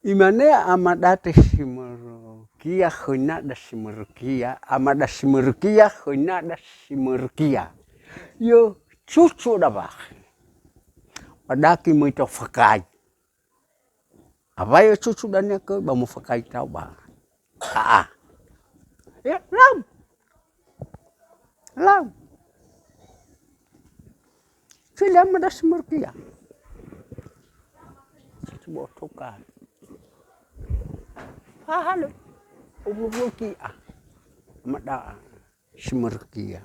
Imane amadate simerukia hina da simerukia amada simerukia hina da simerukia yo cucu da bah padaki muito fakai apa yo cucu dan ke ba mo fakai tau ba ya lam sila amada simerukia cucu botokan halo umurukia amada simerukia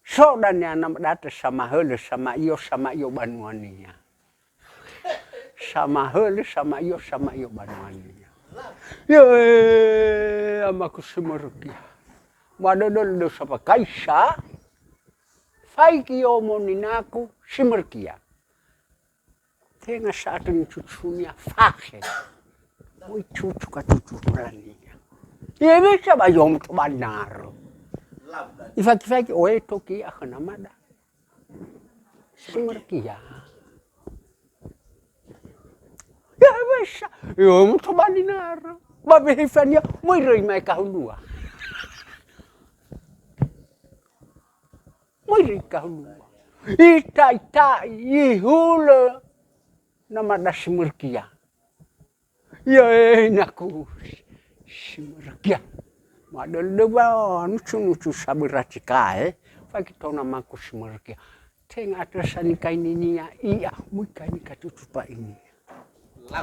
so dan ya nama data sama iyo banuania sama iyo banuania ya amaku simerukia madodol do sapa kaisa faiki yo moninaku simerukia tenga satu cucunya fakhe muy cucu ka cucu rania ya bisa ba yom to banaro ifaki oe toki akhana mada simerukia ya bisa yom to banaro babe hifania muy roi mai kahulua muy roi kahulua ita ihula nama da simerukia ya naku simerukia madol deba nucu sabirati kae fakito nama ku simerukia tenga atrasani kaini ya iya muka ni katutupa ini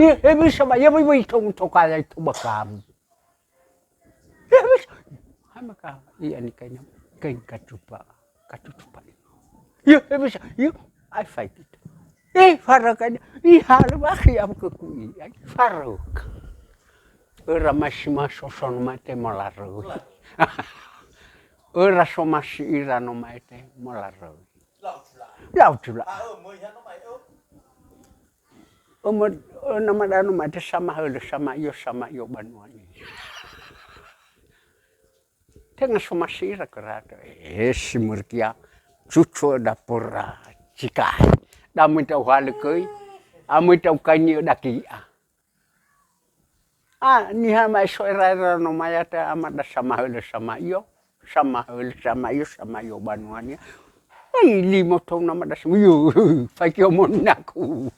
ya bisa ba ya boy tong tokaya itu bakam ya bisa hamaka iya ni kaini kain katutupa ya bisa ya I fight it Farok aja, halu bakhi aku kui, Farok. Ora masih soson mate molaru. Ora so masih ira no mate molaru. Lautula. Nama danu mate sama iyo banuani. Tengah so masih ira kerata. Simerukia cucu dapura cikai. Damu tau halekoi, amu tau kanyi daki ni hama soera no mayata amada sama iyo banuania. Ai limo tau nama da sama yo, fakio monaku.